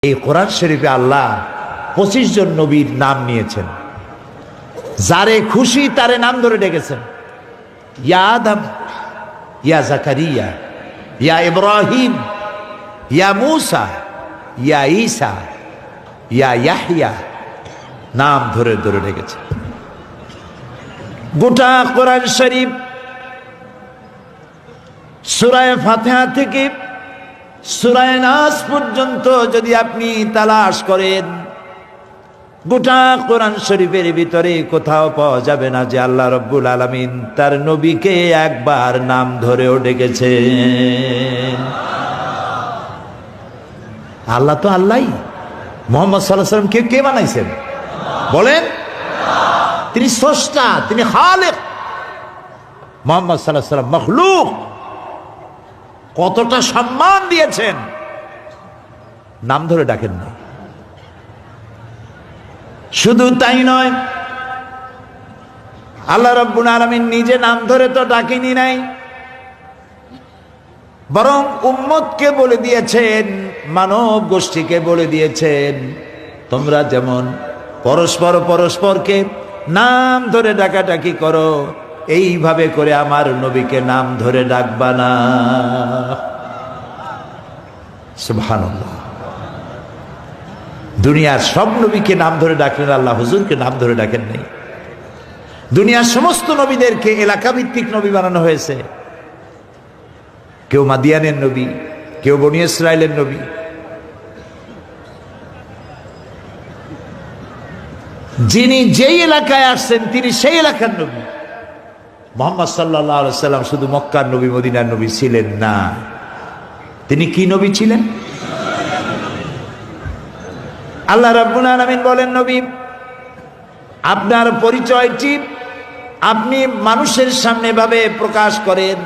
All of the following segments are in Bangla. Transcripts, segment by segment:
এই কোরআন শরীফে আল্লাহ 25 জন নবীর নাম নিয়েছেন, যারে খুশি তারে নাম ধরে ডেকেছেন। ইয়া আদম, ইয়া জাকারিয়া, ইয়া ইব্রাহিম, ইয়া মুসা, ইয়া ঈসা, ইয়া ইয়াহইয়া, নাম ধরে ধরে ডেকেছেন। গোটা কোরআন শরীফ সূরা ফাতিহা থেকে সূরা নাস পর্যন্ত যদি আপনি তালাশ করেন, গোটা কোরআন শরীফের ভিতরে কোথাও পাওয়া যাবে না যে আল্লাহ রব্বুল আলামিন তার নবীকে একবার নাম ধরেও ডেকেছেন। আল্লাহ তো আল্লাহই। মুহাম্মদ সাল্লাল্লাহু আলাইহি সাল্লাম কে বানাইছেন বলেন? তিনি স্রষ্টা, তিনি খালেক। মুহাম্মদ সাল্লাল্লাহু আলাইহি সাল্লাম মখলুক। কতটা সম্মান দিয়েছেন, নাম ধরে ডাকেন না। শুধু তাই নয়, আল্লাহ রাব্বুল আলামিন নিজে নাম ধরে তো ডাকেনি নাই, বরং উম্মতকে বলে দিয়েছেন, মানব গোষ্ঠীকে বলে দিয়েছেন, তোমরা যেমন পরস্পর পরস্পরকে নাম ধরে ডাকাডাকি করো, এইভাবে করে আমার নবীকে নাম ধরে ডাকবা না। সুবহানাল্লাহ। দুনিয়ার সব নবীকে নাম ধরে ডাকলেন, আল্লাহ হুজুরকে নাম ধরে ডাকেন নাই। দুনিয়ার সমস্ত নবীদেরকে এলাকা ভিত্তিক নবী বানানো হয়েছে। কেউ মাদিয়ানের নবী, কেউ বনী ইসরাইলের নবী। যিনি যেই এলাকায় আসছেন তিনি সেই এলাকার নবী। মুহাম্মদ সাল্লাল্লাহু আলাইহি সাল্লাম শুধু মক্কার নবী, মদিনার নবী ছিলেন না। তিনি কি নবী ছিলেন? আল্লাহ রাব্বুল আলামিন বলেন, নবী আপনার পরিচয়টি আপনি মানুষের সামনে ভাবে প্রকাশ করেন।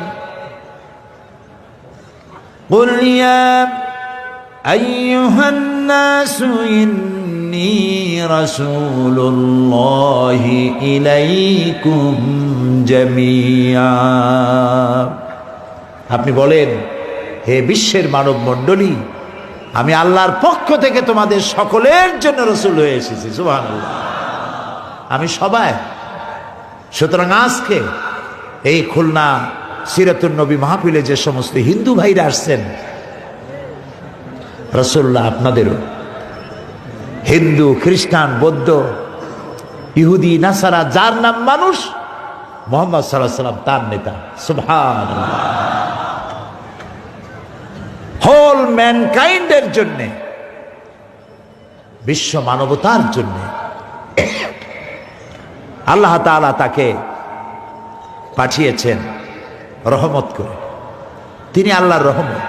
কুল ইয়া আইয়ুহান নাসু ইন্নী রাসূলুল্লাহি ইলাইকুম জামিআ। আপনি বলেন, হে বিশ্বের মানব মণ্ডলী, আমি আল্লাহর পক্ষ থেকে তোমাদের সকলের জন্য রসুল হয়ে এসেছি। সুবহানাল্লাহ। আমি সবাই। সুতরাং আজকে এই খুলনা সিরাতুন নবী মাহফিলে যে সমস্ত হিন্দু ভাইরা আসছেন, রাসূলুল্লাহ আপনাদেরও। হিন্দু, খ্রিস্টান, বৌদ্ধ, ইহুদি, নাসারা, যার নাম মানুষ, মুহাম্মদ সাল্লাল্লাহু আলাইহি সাল্লাম তার নেতা। সুবহানাল্লাহ। হোল ম্যানকাইন্ডের জন্য, বিশ্ব মানবতার জন্য আল্লাহ তাআলা তাকে পাঠিয়েছেন রহমত করে। তিনি আল্লাহর রহমত।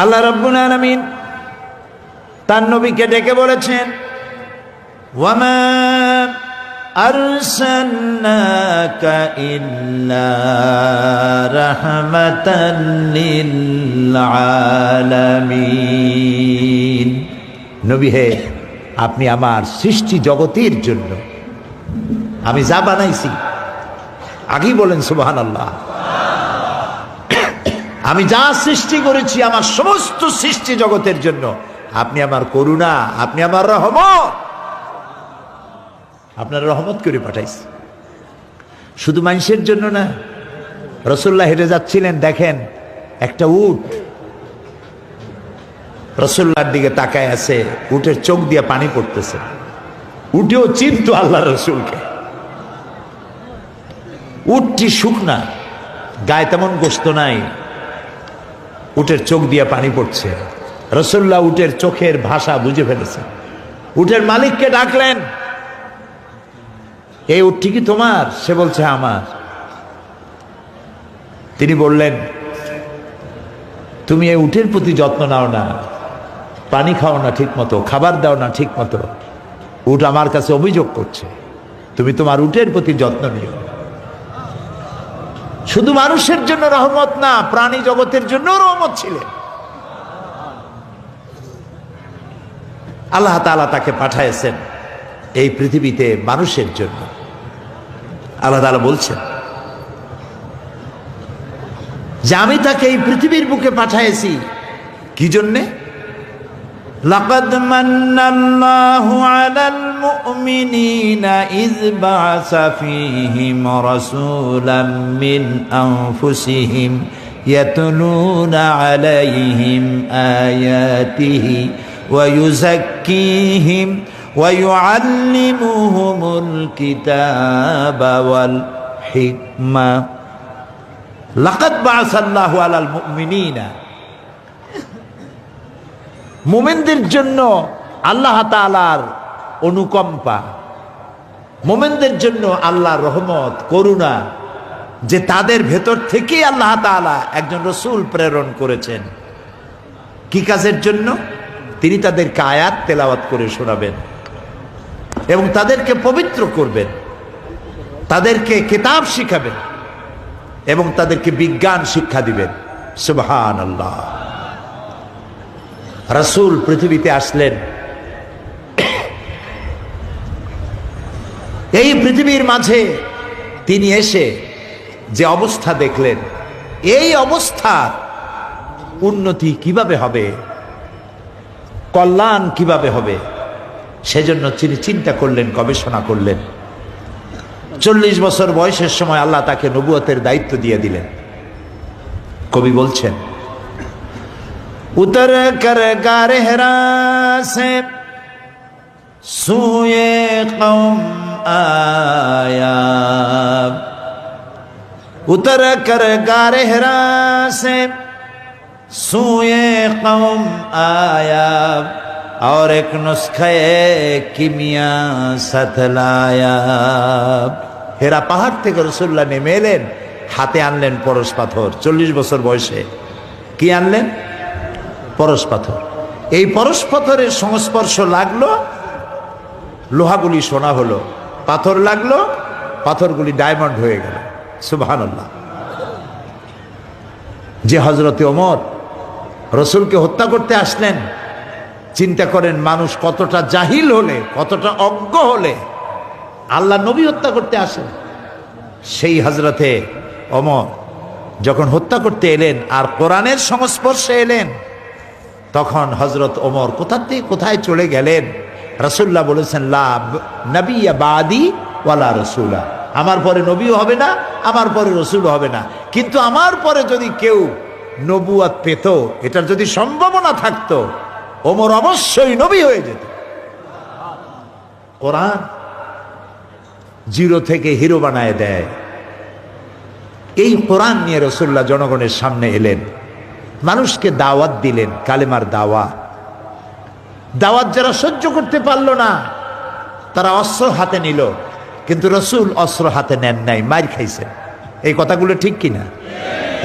আল্লাহ রাব্বুল আলামিন তার নবীকে ডেকে বলেছেন, ওয়ামা আরসালনাকা ইল্লা রাহমাতাল লিল আলামিন। নবী হে, আপনি আমার সৃষ্টি জগতের জন্য, আমি যা বানাইছি, আগেই বলেন সুবহানাল্লাহ, আমি যা সৃষ্টি করেছি আমার সমস্ত সৃষ্টি জগতের জন্য আপনি আমার করুণা, আপনি আমার রহমত, আপনার রহমত করে পাঠাইছি। শুধু মানুষের জন্য না। রাসূলুল্লাহ হেঁটে যাচ্ছিলেন, দেখেন একটা উট রাসূলুল্লাহর দিকে তাকায় আছে, উটের চোখ দিয়ে পানি পড়তেছে। উটেও চিনতো আল্লাহ রাসূলকে। উটটি শুকনা, গায়ে তেমন গোশত নাই, উটের চোখ দিয়ে পানি পড়ছে। রাসূলুল্লাহ উটের চোখের ভাষা বুঝে ফেলেছে। উটের মালিককে ডাকলেন, এই উটটি কি তোমার? সে বলছে আমার। তিনি বললেন, তুমি এই উটের প্রতি যত্ন নাও না, পানি খাও না ঠিক মতো, খাবার দাও না ঠিক মতো, উট আমার কাছে অভিযোগ করছে, তুমি তোমার উটের প্রতি যত্ন নিও। শুধু মানুষের জন্য রহমত না, প্রাণী জগতের জন্য রহমত ছিলেন। আল্লাহ তাআলা তাকে পাঠাইছেন এই পৃথিবীতে মানুষের জন্য। আল্লাহ তাআলা বলছেন যে আমি তাকে এই পৃথিবীর বুকে পাঠাইছি কি জন্যে? লাকাদ মান্নাল্লাহু আলাল মুমিনিনা ইয বা'আসা ফীহিম রাসূলাম মিন আনফুসিহিম ইয়াতলুনা আলাইহিম আয়াতিহি ওয়া ইউযাক্কিহিম ওয়া ইউআল্লিমুহুমুল কিতাবা ওয়াল হিকমা। লাকাদ বা'আসাল্লাহু আলাল মুমিনিনা, মুমিনদের জন্য আল্লাহ তাআলার অনুকম্পা, মুমিনদের জন্য আল্লাহর রহমত করুণা, যে তাদের ভেতর থেকেই আল্লাহ তাআলা একজন রসূল প্রেরণ করেছেন। কি কাজের জন্য? তিনি তাদেরকে আয়াত তেলাওয়াত করে শোনাবেন এবং তাদেরকে পবিত্র করবেন, তাদেরকে কিতাব শিখাবেন এবং তাদেরকে বিজ্ঞান শিক্ষা দিবেন। সুবহানাল্লাহ। রাসূল পৃথিবীতে আসলেন, এই পৃথিবীর মাঝে তিনি এসে যে অবস্থা দেখলেন, এই অবস্থার উন্নতি কিভাবে হবে, কল্যাণ কিভাবে হবে, সেজন্য তিনি চিন্তা করলেন, গবেষণা করলেন। 40 বছর বয়সের সময় আল্লাহ তাকে নবুয়তের দায়িত্ব দিয়ে দিলেন। কবি বলছেন, उतर कर गार हिरा से सूए कौम आया, उतर कर गार हिरा से सूए कौम आया और एक नुस्खे किमिया साथ लाया। হেরা পাহাড় থেকে রাসূলুল্লাহ নেমে এলেন, হাতে আনলেন পরশ পাথর। 40 বছর বয়সে কি আনলেন? পরশ পাথর। এই পরশ পাথরের সংস্পর্শ লাগলো, লোহাগুলি সোনা হলো, পাথর লাগলো, পাথরগুলি ডায়মন্ড হয়ে গেল। সুবহানাল্লাহ। যে হযরতে ওমর রসূলকে হত্যা করতে আসলেন, চিন্তা করেন মানুষ কতটা জাহিল হলে, কতটা অজ্ঞ হলে আল্লাহ নবী হত্যা করতে আসেন। সেই হযরতে ওমর যখন হত্যা করতে এলেন আর কোরআনের সংস্পর্শে এলেন, তখন হযরত ওমর কোথা থেকে কোথায় চলে গেলেন। রাসূলুল্লাহ বলেছেন, লা নবিয়্যা বাদি ওয়ালা রাসূলা, আমার পরে নবীও হবে না, আমার পরে রসূলও হবে না, কিন্তু আমার পরে যদি কেউ নবুয়ত পেত, এটার যদি সম্ভাবনা থাকতো, ওমর অবশ্যই নবী হয়ে যেত। কোরআন জিরো থেকে হিরো বানায় দেয়। এই কোরআন নিয়ে রাসূলুল্লাহ জনগণের সামনে এলেন, মানুষকে দাওয়াত দিলেন, কালেমার দাওয়াত। দাওয়াত যারা সহ্য করতে পারল না, তারা অস্ত্র হাতে নিল, কিন্তু রাসূল অস্ত্র হাতে নেন নাই, মার খাইছেন। এই কথাগুলো ঠিক কিনা?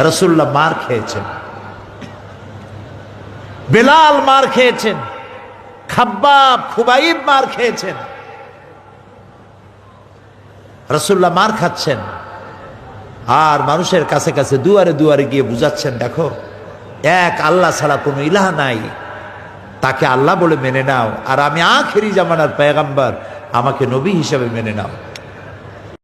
রাসূলুল্লাহ মার খেয়েছেন, বেলাল মার খেয়েছেন, খাব্বাব খুবাইব মার খেয়েছেন। রাসূলুল্লাহ মার খাচ্ছেন আর মানুষের কাছে কাছে দুয়ারে দুয়ারে গিয়ে বুঝাচ্ছেন, দেখো এক আল্লাহ ছাড়া কোনো ইলাহ নাই, তাকে আল্লাহ বলে মেনে নাও, আর আমি আখিরি জামানার পয়গম্বর, আমাকে নবী হিসেবে মেনে নাও।